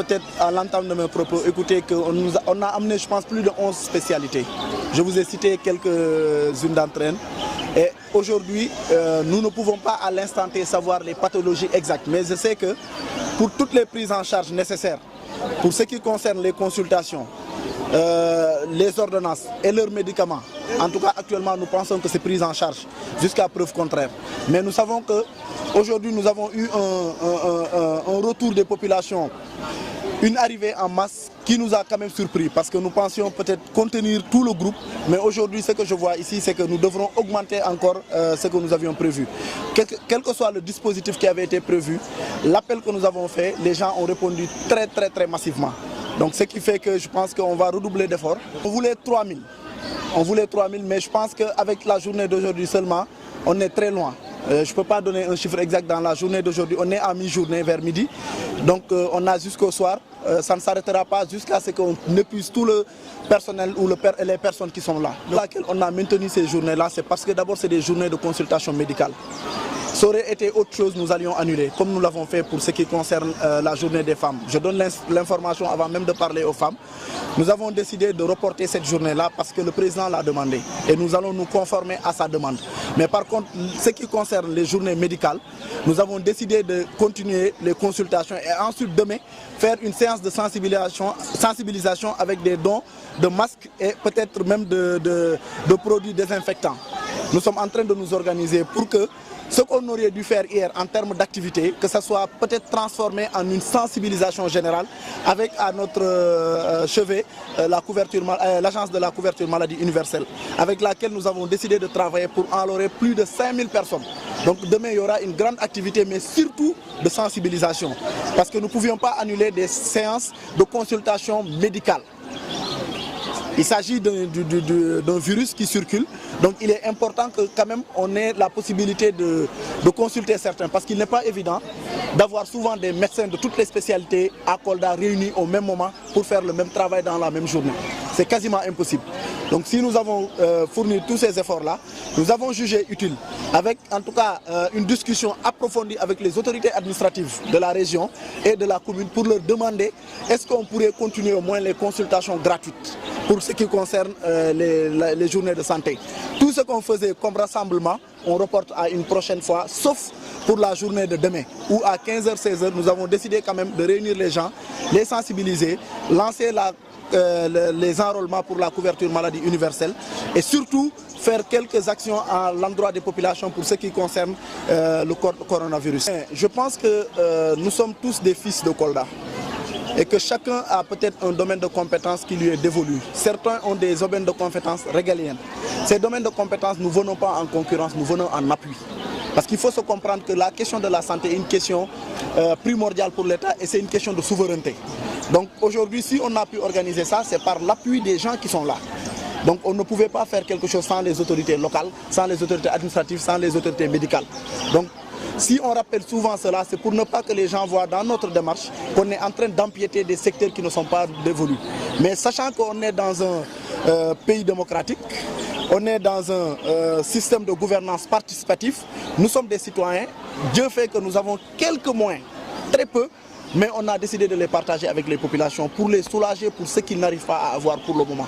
peut-être à l'entame de mes propos, écoutez qu'on a amené, je pense, plus de 11 spécialités. Je vous ai cité quelques-unes d'entre elles. Et aujourd'hui, nous ne pouvons pas à l'instant T savoir les pathologies exactes. Mais je sais que pour toutes les prises en charge nécessaires, pour ce qui concerne les consultations, les ordonnances et leurs médicaments, en tout cas actuellement nous pensons que c'est pris en charge jusqu'à preuve contraire. Mais nous savons qu'aujourd'hui nous avons eu un retour des populations, une arrivée en masse qui nous a quand même surpris parce que nous pensions peut-être contenir tout le groupe, mais aujourd'hui ce que je vois ici c'est que nous devrons augmenter encore ce que nous avions prévu. Quel que soit le dispositif qui avait été prévu, l'appel que nous avons fait, les gens ont répondu très massivement. Donc ce qui fait que je pense qu'on va redoubler d'efforts. On voulait 3000. On voulait 3000, mais je pense qu'avec la journée d'aujourd'hui seulement, on est très loin. Je ne peux pas donner un chiffre exact dans la journée d'aujourd'hui. On est à mi-journée, vers midi. Donc on a jusqu'au soir. Ça ne s'arrêtera pas jusqu'à ce qu'on épuise tout le personnel ou les personnes qui sont là. Laquelle on a maintenu ces journées-là, c'est parce que d'abord c'est des journées de consultation médicale. Ça aurait été autre chose, nous allions annuler, comme nous l'avons fait pour ce qui concerne la journée des femmes. Je donne l'information avant même de parler aux femmes. Nous avons décidé de reporter cette journée-là parce que le président l'a demandé. Et nous allons nous conformer à sa demande. Mais par contre, ce qui concerne les journées médicales, nous avons décidé de continuer les consultations et ensuite demain faire une séance de sensibilisation avec des dons de masques et peut-être même de produits désinfectants. Nous sommes en train de nous organiser pour que ce qu'on aurait dû faire hier en termes d'activité, que ça soit peut-être transformé en une sensibilisation générale avec à notre chevet l'agence de la couverture maladie universelle, avec laquelle nous avons décidé de travailler pour enrôler plus de 5000 personnes. Donc demain il y aura une grande activité, mais surtout de sensibilisation, parce que nous ne pouvions pas annuler des séances de consultation médicale. Il s'agit d'un virus qui circule, donc il est important que quand même on ait la possibilité de consulter certains, parce qu'il n'est pas évident d'avoir souvent des médecins de toutes les spécialités à Kolda réunis au même moment pour faire le même travail dans la même journée. C'est quasiment impossible. Donc si nous avons fourni tous ces efforts-là, nous avons jugé utile, avec en tout cas une discussion approfondie avec les autorités administratives de la région et de la commune pour leur demander est-ce qu'on pourrait continuer au moins les consultations gratuites pour ce qui concerne les journées de santé. Tout ce qu'on faisait comme rassemblement, on reporte à une prochaine fois, sauf pour la journée de demain, où à 15h, 16h, nous avons décidé quand même de réunir les gens, les sensibiliser, lancer les enrôlements pour la couverture maladie universelle et surtout faire quelques actions à l'endroit des populations pour ce qui concerne le coronavirus. Je pense que nous sommes tous des fils de Kolda et que chacun a peut-être un domaine de compétences qui lui est dévolu. Certains ont des domaines de compétences régaliennes. Ces domaines de compétences, nous ne venons pas en concurrence, nous venons en appui. Parce qu'il faut se comprendre que la question de la santé est une question primordiale pour l'État et c'est une question de souveraineté. Donc aujourd'hui, si on a pu organiser ça, c'est par l'appui des gens qui sont là. Donc on ne pouvait pas faire quelque chose sans les autorités locales, sans les autorités administratives, sans les autorités médicales. Donc si on rappelle souvent cela, c'est pour ne pas que les gens voient dans notre démarche qu'on est en train d'empiéter des secteurs qui ne sont pas dévolus. Mais sachant qu'on est dans un pays démocratique, on est dans un système de gouvernance participatif, nous sommes des citoyens, Dieu fait que nous avons quelques moyens, très peu, mais on a décidé de les partager avec les populations pour les soulager pour ce qu'ils n'arrivent pas à avoir pour le moment.